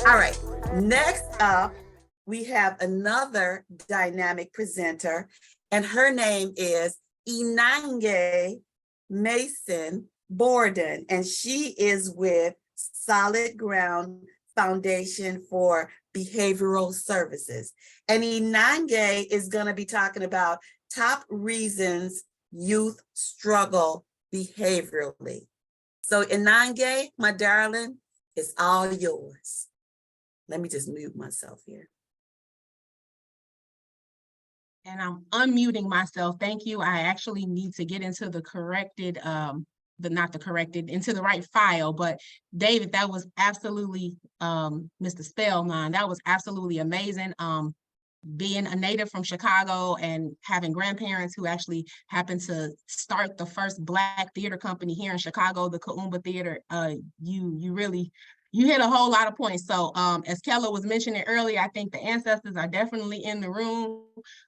All right, next up, we have another dynamic presenter, and her name is Inonge Mason-Borden, and she is with Solid Ground Foundation for Behavioral Services. And Inonge is going to be talking about top reasons youth struggle behaviorally. So Inonge, my darling, it's all yours. Let me just mute myself here. And I'm unmuting myself. Thank you. I actually need to get into the corrected, into the right file. But David, that was absolutely, Mr. Spellman, that was absolutely amazing. Being a native from Chicago and having grandparents who actually happened to start the first Black theater company here in Chicago, the Kaumba Theater, you hit a whole lot of points. So as Kella was mentioning earlier, I think the ancestors are definitely in the room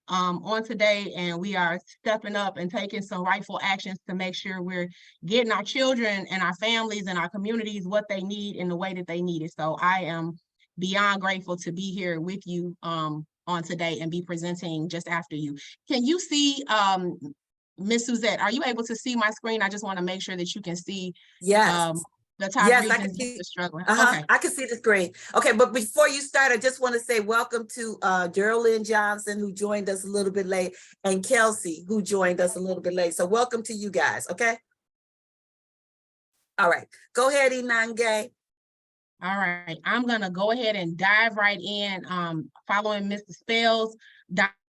on today, and we are stepping up and taking some rightful actions to make sure we're getting our children and our families and our communities what they need in the way that they need it. So I am beyond grateful to be here with you on today and be presenting just after you. Can you see Ms. Suzette, are you able to see my screen? I just want to make sure that you can see yes. The top yes, reasons I can see, you're struggling. Okay. I can see the screen. Okay, but before you start, I just want to say welcome to Geraldine Johnson, who joined us a little bit late, and Kelsey, who joined us a little bit late. So welcome to you guys, okay? All right, go ahead, Inonge. All right, I'm gonna go ahead and dive right in, following Mr. Spell's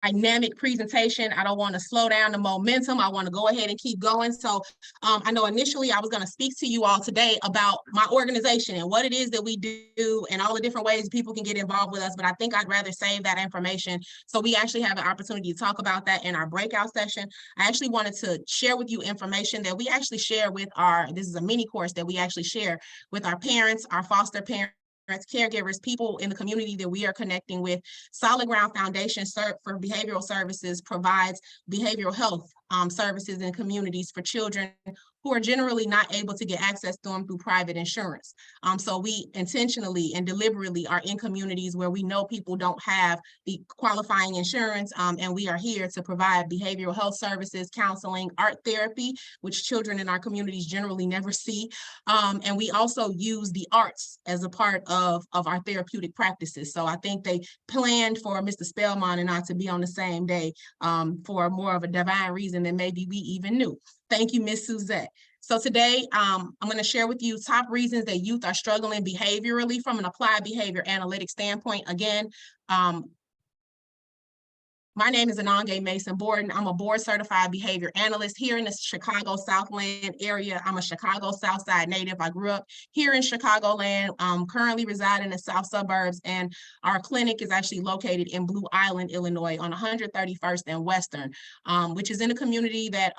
dynamic presentation. I don't want to slow down the momentum. I want to go ahead and keep going. So I know initially I was going to speak to you all today about my organization and what it is that we do and all the different ways people can get involved with us, but I think I'd rather save that information so we actually have an opportunity to talk about that in our breakout session. I actually wanted to share with you information that we actually share with this is a mini course that we actually share with our parents, our foster parents, caregivers, people in the community that we are connecting with. Solid Ground Foundation for Behavioral Services provides behavioral health services in communities for children who are generally not able to get access to them through private insurance. So we intentionally and deliberately are in communities where we know people don't have the qualifying insurance, and we are here to provide behavioral health services, counseling, art therapy, which children in our communities generally never see. And we also use the arts as a part of our therapeutic practices. So I think they planned for Mr. Spellman and I to be on the same day for more of a divine reason than maybe we even knew. Thank you, Ms. Suzette. So today, I'm going to share with you top reasons that youth are struggling behaviorally from an applied behavior analytics standpoint. Again, my name is Inonge Mason-Borden. I'm a board certified behavior analyst here in the Chicago Southland area. I'm a Chicago Southside native. I grew up here in Chicagoland, currently reside in the South suburbs, and our clinic is actually located in Blue Island, Illinois on 131st and Western, which is in a community that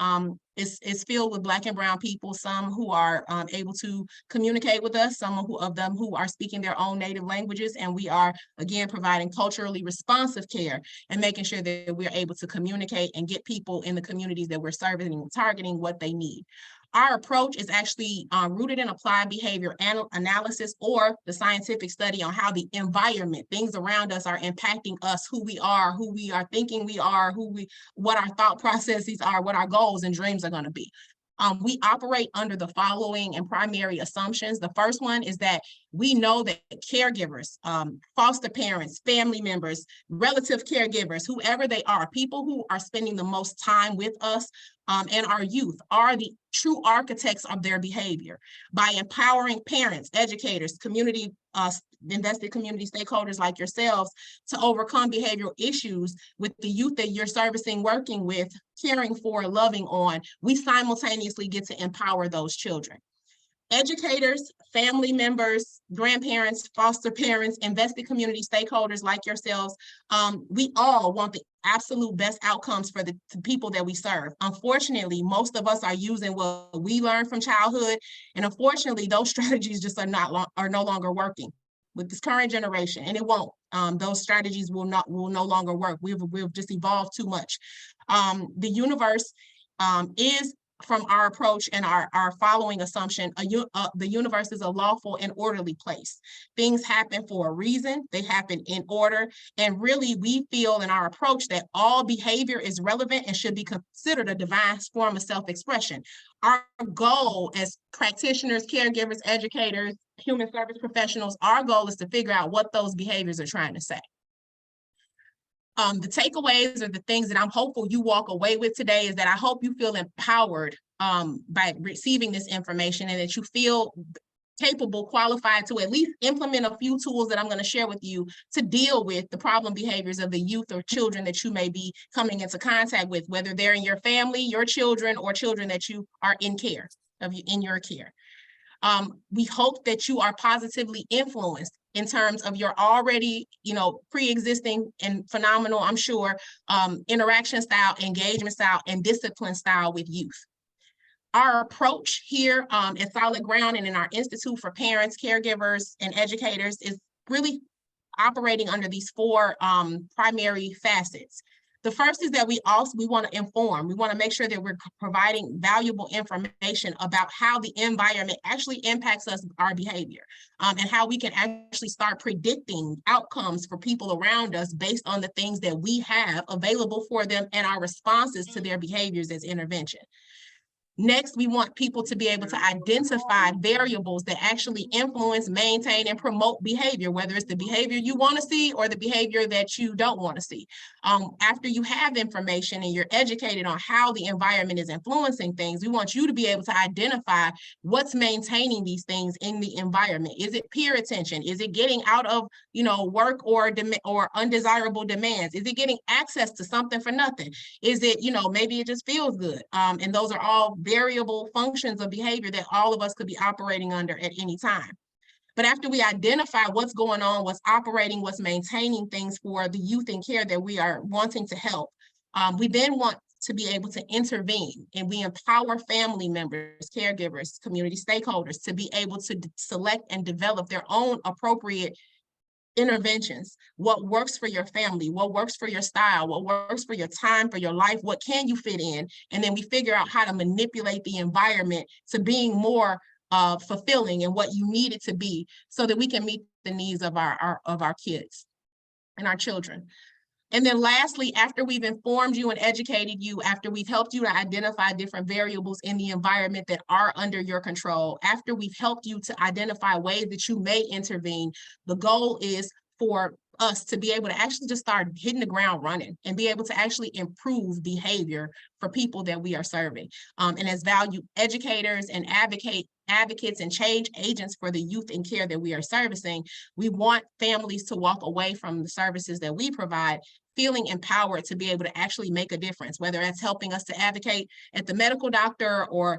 is filled with Black and brown people, some who are able to communicate with us, some of them who are speaking their own native languages, and we are, again, providing culturally responsive care and making sure that we're able to communicate and get people in the communities that we're serving and targeting what they need. Our approach is actually rooted in applied behavior analysis, or the scientific study on how the environment, things around us, are impacting us, who we are thinking we are, what our thought processes are, what our goals and dreams are going to be. We operate under the following and primary assumptions. The first one is that we know that caregivers, foster parents, family members, relative caregivers, whoever they are, people who are spending the most time with us and our youth are the true architects of their behavior. By empowering parents, educators, community invested community stakeholders like yourselves to overcome behavioral issues with the youth that you're servicing, working with, caring for, loving on, we simultaneously get to empower those children. Educators, family members, grandparents, foster parents, invested community stakeholders like yourselves, we all want the absolute best outcomes for the people that we serve. Unfortunately, most of us are using what we learned from childhood, and unfortunately, those strategies just are no longer working with this current generation, and it won't. Those strategies will no longer work. We've just evolved too much. The universe is from our approach and our following assumption, the universe is a lawful and orderly place. Things happen for a reason, they happen in order, and really we feel in our approach that all behavior is relevant and should be considered a divine form of self-expression. Our goal as practitioners, caregivers, educators, human service professionals, our goal is to figure out what those behaviors are trying to say. The takeaways are the things that I'm hopeful you walk away with today is that I hope you feel empowered by receiving this information and that you feel capable, qualified to at least implement a few tools that I'm going to share with you to deal with the problem behaviors of the youth or children that you may be coming into contact with, whether they're in your family, your children, or children that you are in care of, in your care. We hope that you are positively influenced in terms of your already, pre-existing and phenomenal, I'm sure, interaction style, engagement style, and discipline style with youth. Our approach here at Solid Ground and in our Institute for Parents, Caregivers, and Educators is really operating under these four primary facets. The first is that we want to inform. We want to make sure that we're providing valuable information about how the environment actually impacts us, our behavior, and how we can actually start predicting outcomes for people around us based on the things that we have available for them and our responses to their behaviors as intervention. Next, we want people to be able to identify variables that actually influence, maintain, and promote behavior, whether it's the behavior you want to see or the behavior that you don't want to see. After you have information and you're educated on how the environment is influencing things, we want you to be able to identify what's maintaining these things in the environment. Is it peer attention? Is it getting out of, work or undesirable demands? Is it getting access to something for nothing? Is it, maybe it just feels good? And those are all variable functions of behavior that all of us could be operating under at any time. But after we identify what's going on, what's operating, what's maintaining things for the youth in care that we are wanting to help, we then want to be able to intervene, and we empower family members, caregivers, community stakeholders to be able to select and develop their own appropriate interventions. What works for your family, what works for your style, what works for your time, for your life, what can you fit in? And then we figure out how to manipulate the environment to being more fulfilling and what you need it to be so that we can meet the needs of our kids and our children. And then lastly, after we've informed you and educated you, after we've helped you to identify different variables in the environment that are under your control, after we've helped you to identify ways that you may intervene, the goal is for us to be able to actually just start hitting the ground running and be able to actually improve behavior for people that we are serving. And as value educators and advocates and change agents for the youth in care that we are servicing, we want families to walk away from the services that we provide feeling empowered to be able to actually make a difference, whether that's helping us to advocate at the medical doctor or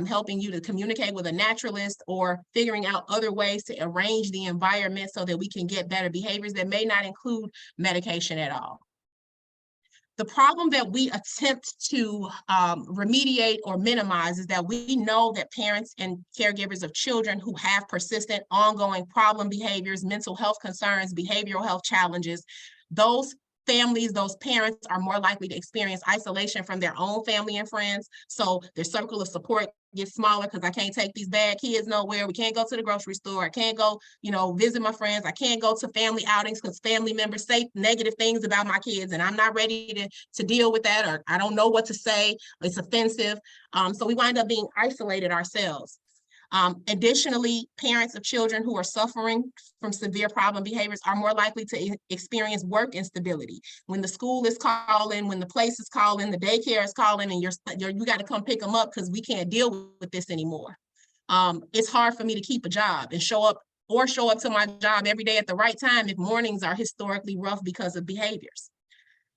helping you to communicate with a naturalist or figuring out other ways to arrange the environment so that we can get better behaviors that may not include medication at all. The problem that we attempt to remediate or minimize is that we know that parents and caregivers of children who have persistent, ongoing problem behaviors, mental health concerns, behavioral health challenges, those families, those parents are more likely to experience isolation from their own family and friends. So their circle of support gets smaller because I can't take these bad kids nowhere. We can't go to the grocery store. I can't go, visit my friends. I can't go to family outings because family members say negative things about my kids and I'm not ready to deal with that, or I don't know what to say. It's offensive. So we wind up being isolated ourselves. Additionally, parents of children who are suffering from severe problem behaviors are more likely to experience work instability. When the school is calling, when the place is calling, the daycare is calling, and you got to come pick them up because we can't deal with this anymore. It's hard for me to keep a job and show up to my job every day at the right time if mornings are historically rough because of behaviors.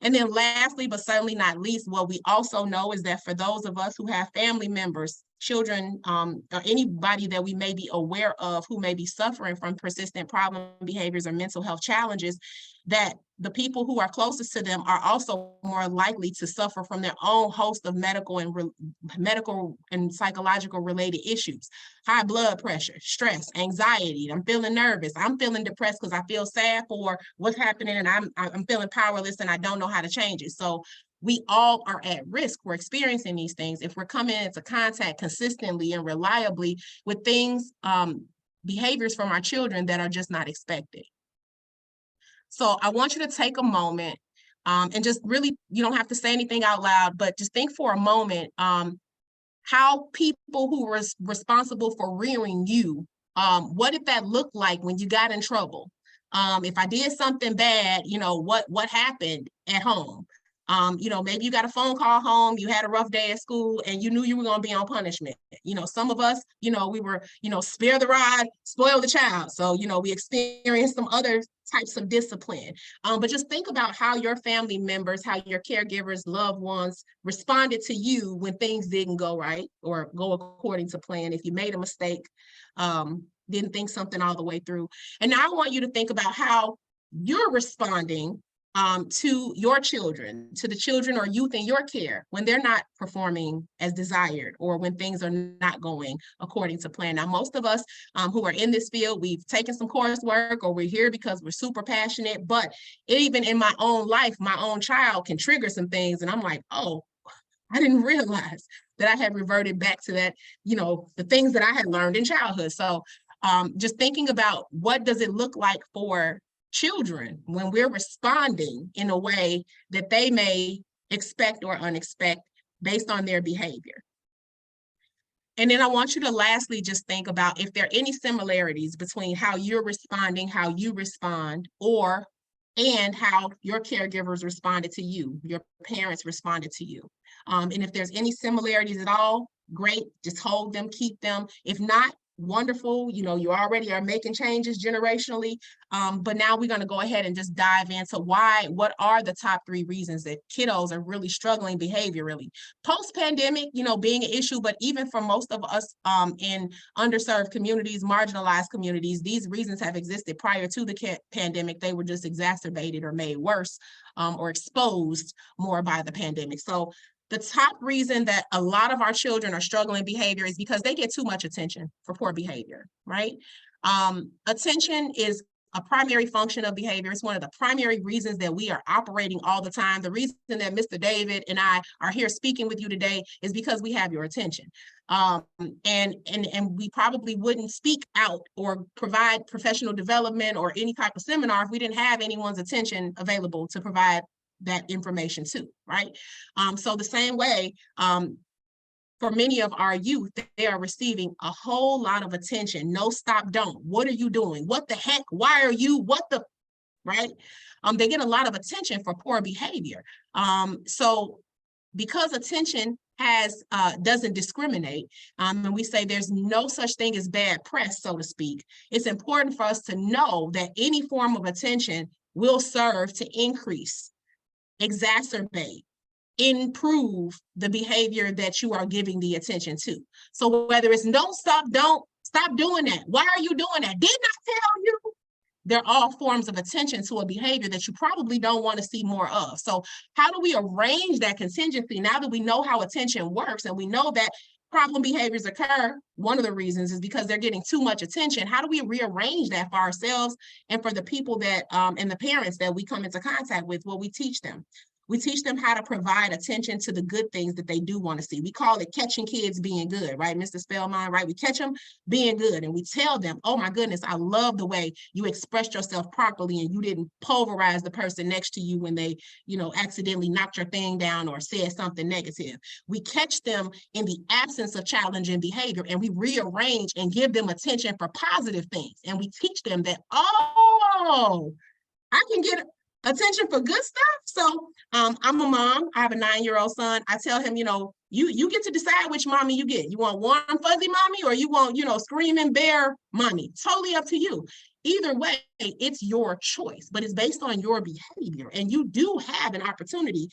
And then lastly, but certainly not least, what we also know is that for those of us who have family members, children, or anybody that we may be aware of who may be suffering from persistent problem behaviors or mental health challenges, that the people who are closest to them are also more likely to suffer from their own host of medical and psychological related issues. High blood pressure, stress, anxiety. I'm feeling nervous. I'm feeling depressed because I feel sad for what's happening and I'm feeling powerless and I don't know how to change it. So we all are at risk for experiencing these things if we're coming into contact consistently and reliably with things, behaviors from our children that are just not expected. So I want you to take a moment and just really, you don't have to say anything out loud, but just think for a moment how people who were responsible for rearing you, what did that look like when you got in trouble? If I did something bad, what happened at home? Maybe you got a phone call home, you had a rough day at school, and you knew you were going to be on punishment. Some of us, we were, spare the rod, spoil the child. So, we experienced some other types of discipline. But just think about how your family members, how your caregivers, loved ones responded to you when things didn't go right or go according to plan. If you made a mistake, didn't think something all the way through. And now I want you to think about how you're responding to your children, to the children or youth in your care when they're not performing as desired or when things are not going according to plan. Now, most of us who are in this field, we've taken some coursework or we're here because we're super passionate, but even in my own life, my own child can trigger some things and I'm like, oh, I didn't realize that I had reverted back to that, the things that I had learned in childhood. So just thinking about what does it look like for children when we're responding in a way that they may expect or unexpect based on their behavior. And then I want you to lastly just think about if there are any similarities between how you're responding, how you respond, and how your caregivers responded to you, your parents responded to you. And if there's any similarities at all, great, just hold them, keep them. If not, wonderful, you already are making changes generationally, but now we're going to go ahead and just dive into what are the top 3 reasons that kiddos are really struggling behaviorally post-pandemic, being an issue, but even for most of us in underserved communities, marginalized communities, these reasons have existed prior to the pandemic. They were just exacerbated or made worse or exposed more by the pandemic. So the top reason that a lot of our children are struggling behavior is because they get too much attention for poor behavior, right? Attention is a primary function of behavior. It's one of the primary reasons that we are operating all the time. The reason that Mr. David and I are here speaking with you today is because we have your attention. And we probably wouldn't speak out or provide professional development or any type of seminar if we didn't have anyone's attention available to provide that information too, right? So the same way, for many of our youth, they are receiving a whole lot of attention. No, stop, don't. What are you doing? What the heck? Why are you? Right? They get a lot of attention for poor behavior. So because attention doesn't discriminate, and we say there's no such thing as bad press, so to speak, it's important for us to know that any form of attention will serve to increase, exacerbate, improve the behavior that you are giving the attention to. So whether it's don't, stop doing that. Why are you doing that? Didn't I tell you? They're all forms of attention to a behavior that you probably don't want to see more of. So how do we arrange that contingency now that we know how attention works and we know that problem behaviors occur? One of the reasons is because they're getting too much attention. How do we rearrange that for ourselves and for the people that and the parents that we come into contact with? Well, we teach them. We teach them how to provide attention to the good things that they do want to see. We call it catching kids being good, right, Mr. Spellman, right? We catch them being good and we tell them, oh my goodness, I love the way you expressed yourself properly and you didn't pulverize the person next to you when they, accidentally knocked your thing down or said something negative. We catch them in the absence of challenging behavior and we rearrange and give them attention for positive things. And we teach them that, oh, I can get attention for good stuff. So I'm a mom. I have a 9-year-old son. I tell him, you get to decide which mommy you get. You want warm, fuzzy mommy or you want, screaming bear mommy? Totally up to you. Either way, it's your choice, but it's based on your behavior. And you do have an opportunity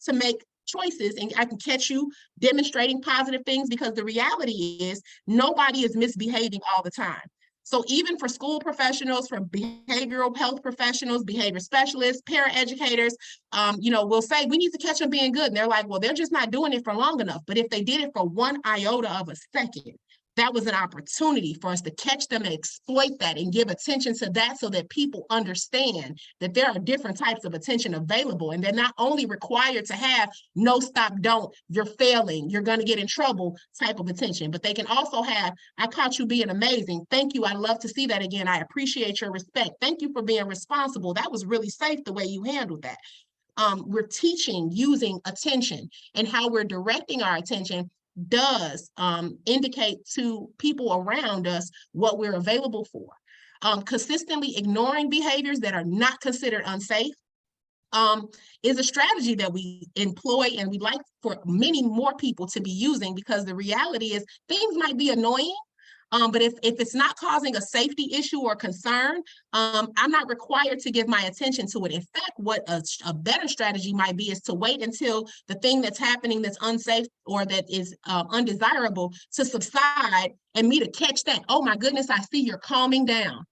to make choices. And I can catch you demonstrating positive things because the reality is nobody is misbehaving all the time. So even for school professionals, for behavioral health professionals, behavior specialists, paraeducators, we'll say we need to catch them being good. And they're like, well, they're just not doing it for long enough. But if they did it for 1 iota of a second, that was an opportunity for us to catch them and exploit that and give attention to that so that people understand that there are different types of attention available. And they're not only required to have no, stop, don't, you're failing, you're going to get in trouble type of attention, but they can also have, I caught you being amazing. Thank you. I love to see that again. I appreciate your respect. Thank you for being responsible. That was really safe the way you handled that. We're teaching using attention, and how we're directing our attention does indicate to people around us what we're available for. Consistently ignoring behaviors that are not considered unsafe is a strategy that we employ, and we'd like for many more people to be using, because the reality is things might be annoying, but if it's not causing a safety issue or concern, I'm not required to give my attention to it. In fact, what a better strategy might be is to wait until the thing that's happening that's unsafe or that is undesirable to subside, and me to catch that. Oh my goodness, I see you're calming down.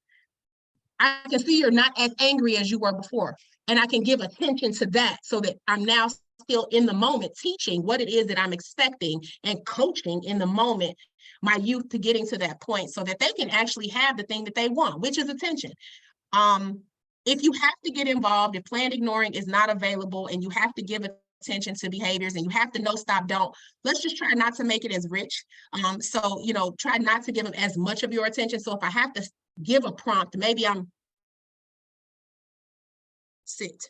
I can see you're not as angry as you were before. And I can give attention to that so that I'm now still in the moment teaching what it is that I'm expecting and coaching in the moment my youth to getting to that point so that they can actually have the thing that they want, which is attention. If you have to get involved, if planned ignoring is not available and you have to give attention to behaviors and you have to no, stop, don't, let's just try not to make it as rich. So, you know, try not to give them as much of your attention. So if I have to give a prompt, maybe I'm sit,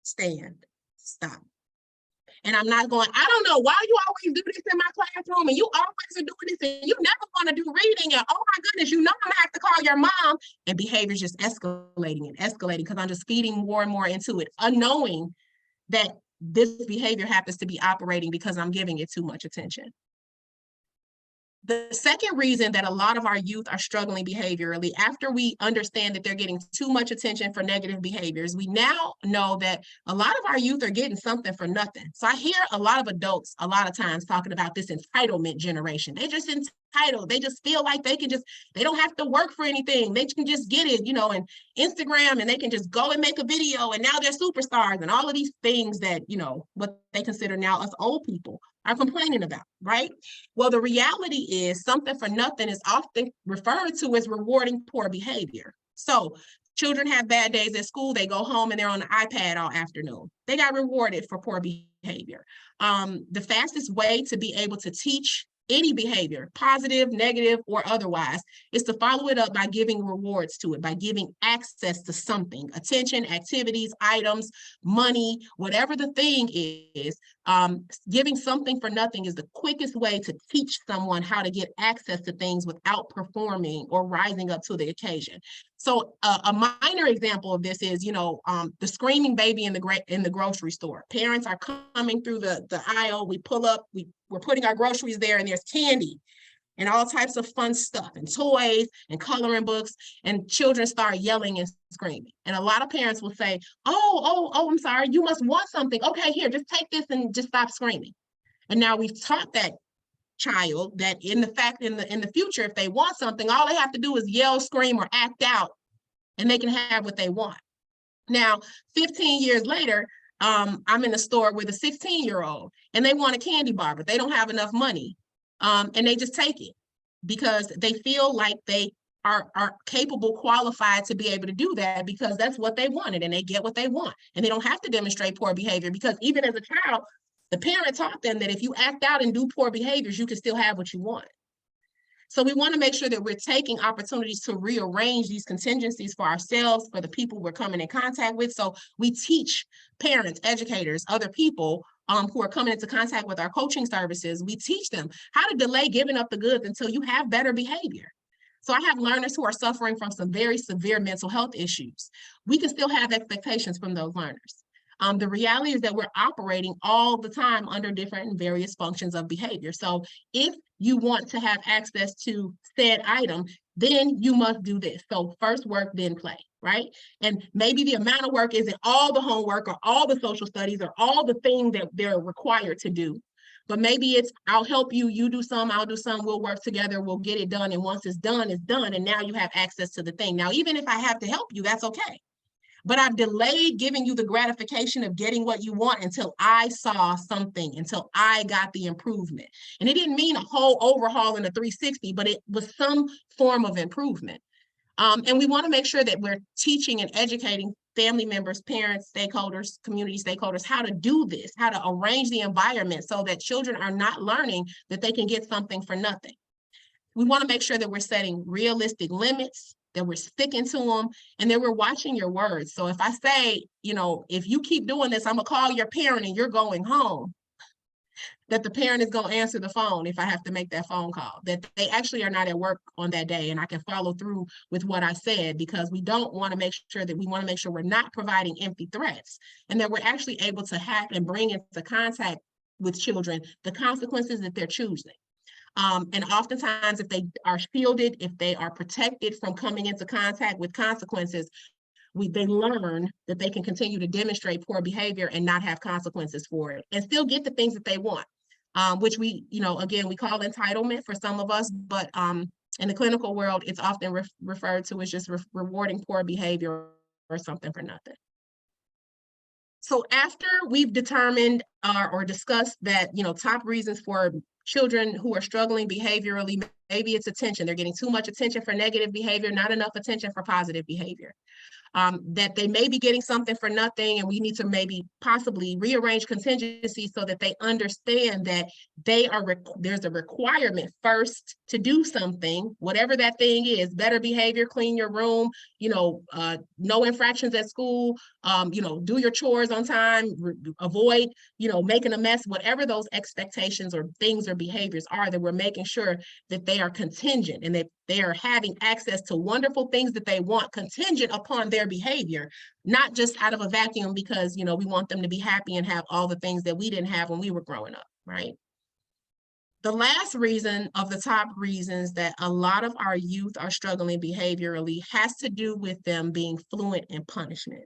stand, stop. And I'm not going, I don't know why you always do this in my classroom, and you always are doing this, and you never want to do reading, and oh my goodness, you know I'm gonna have to call your mom. And behavior's just escalating and escalating because I'm just feeding more and more into it, unknowing that this behavior happens to be operating because I'm giving it too much attention. The second reason that a lot of our youth are struggling behaviorally, after we understand that they're getting too much attention for negative behaviors, we now know that a lot of our youth are getting something for nothing. So I hear a lot of adults a lot of times talking about this entitlement generation. They're just entitled. They just feel like they don't have to work for anything. They can just get it, you know, and Instagram, and they can just go and make a video, and now they're superstars, and all of these things that, you know, what they consider now us old people are complaining about, right? Well, the reality is something for nothing is often referred to as rewarding poor behavior. So children have bad days at school, they go home and they're on the iPad all afternoon. They got rewarded for poor behavior. The fastest way to be able to teach any behavior, positive, negative, or otherwise, is to follow it up by giving rewards to it, by giving access to something, attention, activities, items, money, whatever the thing is. Giving something for nothing is the quickest way to teach someone how to get access to things without performing or rising up to the occasion. So a minor example of this is, you know, the screaming baby in the grocery store. Parents are coming through the aisle. We pull up, we're putting our groceries there, and there's candy and all types of fun stuff and toys and coloring books, and children start yelling and screaming. And a lot of parents will say, oh, I'm sorry, you must want something. Okay, here, just take this and just stop screaming. And now we've taught that child that in the future, if they want something, all they have to do is yell, scream, or act out, and they can have what they want. Now, 15 years later, I'm in the store with a 16-year-old, and they want a candy bar, but they don't have enough money. And they just take it because they feel like they are capable, qualified to be able to do that because that's what they wanted, and they get what they want. And they don't have to demonstrate poor behavior because even as a child, the parent taught them that if you act out and do poor behaviors, you can still have what you want. So we want to make sure that we're taking opportunities to rearrange these contingencies for ourselves, for the people we're coming in contact with. So we teach parents, educators, other people who are coming into contact with our coaching services. We teach them how to delay giving up the goods until you have better behavior. So I have learners who are suffering from some very severe mental health issues. We can still have expectations from those learners. The reality is that we're operating all the time under different and various functions of behavior. So if you want to have access to said item, then you must do this. So first work, then play, right? And maybe the amount of work isn't all the homework or all the social studies or all the things that they're required to do. But maybe it's, I'll help you, you do some, I'll do some, we'll work together, we'll get it done. And once it's done, and now you have access to the thing. Now, even if I have to help you, that's okay. But I've delayed giving you the gratification of getting what you want until I saw something, until I got the improvement. And it didn't mean a whole overhaul in a 360, but it was some form of improvement. And we want to make sure that we're teaching and educating family members, parents, stakeholders, community stakeholders, how to do this, how to arrange the environment so that children are not learning that they can get something for nothing. We want to make sure that we're setting realistic limits, that we're sticking to them, and that we're watching your words. So if I say, you know, if you keep doing this, I'm gonna call your parent and you're going home, that the parent is going to answer the phone if I have to make that phone call, that they actually are not at work on that day and I can follow through with what I said, because we don't want to make sure that we want to make sure we're not providing empty threats and that we're actually able to have and bring into contact with children the consequences that they're choosing. And oftentimes, if they are shielded, if they are protected from coming into contact with consequences, they learn that they can continue to demonstrate poor behavior and not have consequences for it and still get the things that they want, which we, you know, again, we call entitlement for some of us, but in the clinical world, it's often referred to as just rewarding poor behavior or something for nothing. So after we've determined or discussed that, you know, top reasons for children who are struggling behaviorally, maybe it's attention. They're getting too much attention for negative behavior, not enough attention for positive behavior. That they may be getting something for nothing, and we need to maybe possibly rearrange contingencies so that they understand that there's a requirement first to do something, whatever that thing is, better behavior, clean your room, you know, no infractions at school, you know, do your chores on time, avoid, you know, making a mess, whatever those expectations or things or behaviors are, that we're making sure that they are contingent and that they are having access to wonderful things that they want contingent upon their behavior, not just out of a vacuum because, you know, we want them to be happy and have all the things that we didn't have when we were growing up, right? The last reason of the top reasons that a lot of our youth are struggling behaviorally has to do with them being fluent in punishment.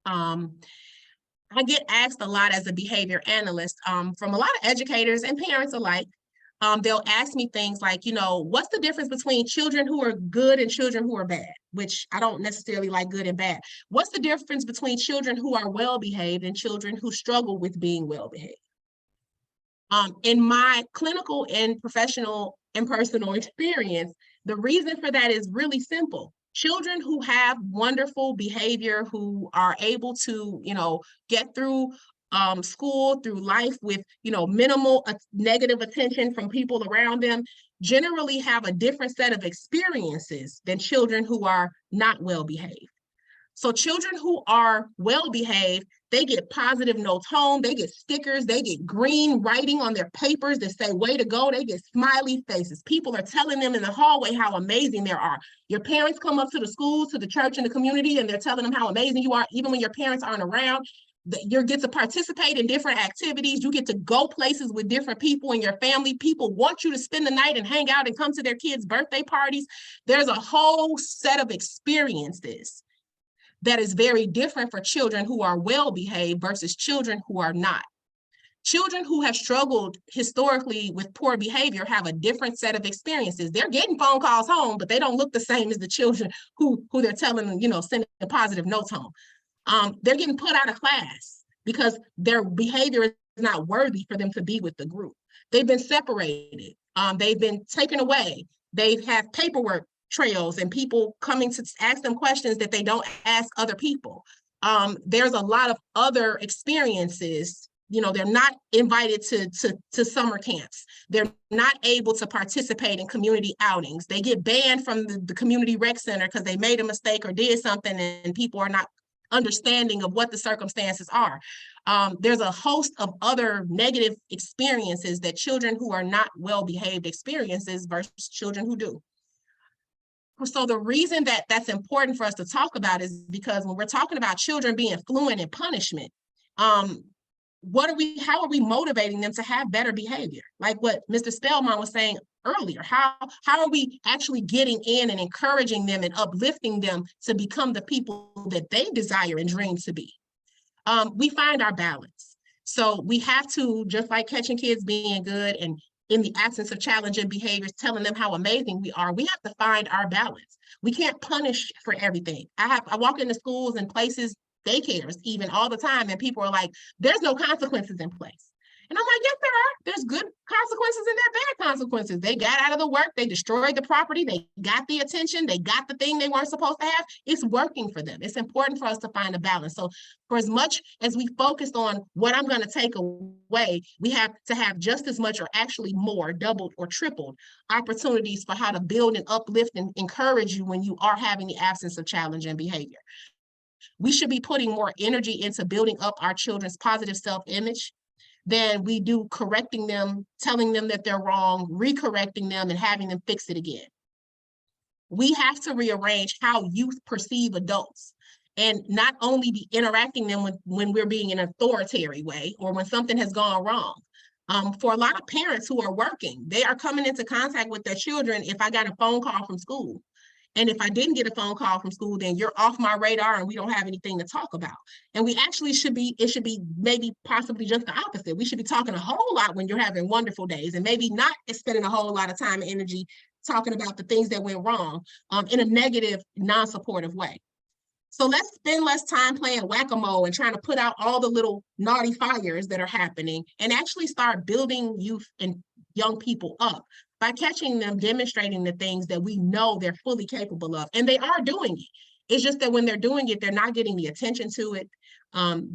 I get asked a lot as a behavior analyst from a lot of educators and parents alike. They'll ask me things like, you know, what's the difference between children who are good and children who are bad? Which I don't necessarily like good and bad. What's the difference between children who are well-behaved and children who struggle with being well-behaved? In my clinical and professional and personal experience, the reason for that is really simple. Children who have wonderful behavior, who are able to, you know, get through school, through life with, you know, minimal negative attention from people around them, generally have a different set of experiences than children who are not well behaved. So children who are well behaved, they get positive notes home, they get stickers, they get green writing on their papers that say way to go, they get smiley faces. People are telling them in the hallway how amazing they are. Your parents come up to the school, to the church, and the community, and they're telling them how amazing you are, even when your parents aren't around. You get to participate in different activities. You get to go places with different people in your family. People want you to spend the night and hang out and come to their kids' birthday parties. There's a whole set of experiences that is very different for children who are well-behaved versus children who are not. Children who have struggled historically with poor behavior have a different set of experiences. They're getting phone calls home, but they don't look the same as the children who they're telling them, you know, sending positive notes home. They're getting put out of class because their behavior is not worthy for them to be with the group. They've been separated. They've been taken away. They've had paperwork trails and people coming to ask them questions that they don't ask other people. There's a lot of other experiences. You know, they're not invited to summer camps. They're not able to participate in community outings. They get banned from the community rec center because they made a mistake or did something and people are not understanding of what the circumstances are. There's a host of other negative experiences that children who are not well-behaved experiences versus children who do. So the reason that that's important for us to talk about is because when we're talking about children being fluent in punishment, how are we motivating them to have better behavior? Like what Mr. Spellman was saying earlier, how are we actually getting in and encouraging them and uplifting them to become the people that they desire and dream to be? We find our balance. So we have to, just like catching kids being good and in the absence of challenging behaviors, telling them how amazing we are. We have to find our balance. We can't punish for everything. I walk into schools and places, daycares even all the time, and people are like, there's no consequences in place. And I'm like, yes, there are. There's good consequences and there are bad consequences. They got out of the work, they destroyed the property, they got the attention, they got the thing they weren't supposed to have. It's working for them. It's important for us to find a balance. So for as much as we focused on what I'm going to take away, we have to have just as much or actually more, doubled or tripled opportunities for how to build and uplift and encourage you when you are having the absence of challenge and behavior. We should be putting more energy into building up our children's positive self-image than we do correcting them, telling them that they're wrong, recorrecting them, and having them fix it again. We have to rearrange how youth perceive adults, and not only be interacting them when we're being in an authoritarian way or when something has gone wrong. For a lot of parents who are working, they are coming into contact with their children. If I got a phone call from school, and if I didn't get a phone call from school, then you're off my radar and we don't have anything to talk about. And we actually it should be maybe possibly just the opposite. We should be talking a whole lot when you're having wonderful days, and maybe not spending a whole lot of time and energy talking about the things that went wrong in a negative, non-supportive way. So let's spend less time playing whack-a-mole and trying to put out all the little naughty fires that are happening, and actually start building youth and young people up by catching them demonstrating the things that we know they're fully capable of. And they are doing it. It's just that when they're doing it, they're not getting the attention to it.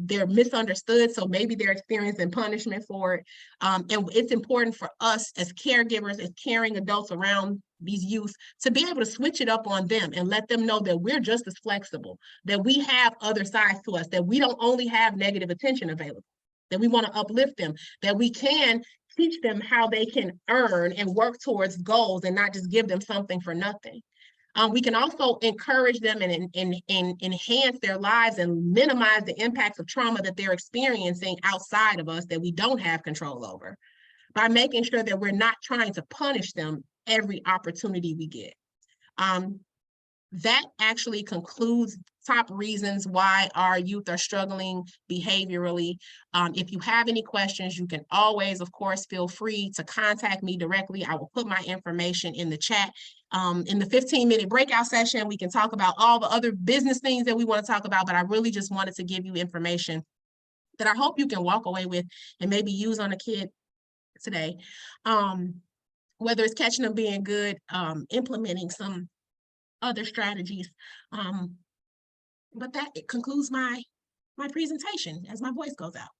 They're misunderstood, so maybe they're experiencing punishment for it. And it's important for us as caregivers, as caring adults around these youth, to be able to switch it up on them and let them know that we're just as flexible, that we have other sides to us, that we don't only have negative attention available, that we want to uplift them, that we can teach them how they can earn and work towards goals and not just give them something for nothing. We can also encourage them and enhance their lives and minimize the impacts of trauma that they're experiencing outside of us that we don't have control over, by making sure that we're not trying to punish them every opportunity we get. That actually concludes top reasons why our youth are struggling behaviorally. If you have any questions, you can always, of course, feel free to contact me directly. I will put my information in the chat. In the 15-minute breakout session, we can talk about all the other business things that we want to talk about, but I really just wanted to give you information that I hope you can walk away with and maybe use on a kid today. Whether it's catching them being good, implementing some other strategies. But that concludes my presentation as my voice goes out.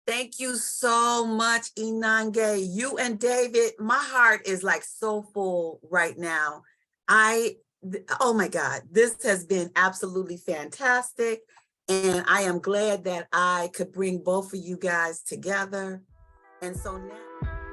Thank you so much, Inonge. You and David, my heart is like so full right now. Oh my God, this has been absolutely fantastic. And I am glad that I could bring both of you guys together. And so now.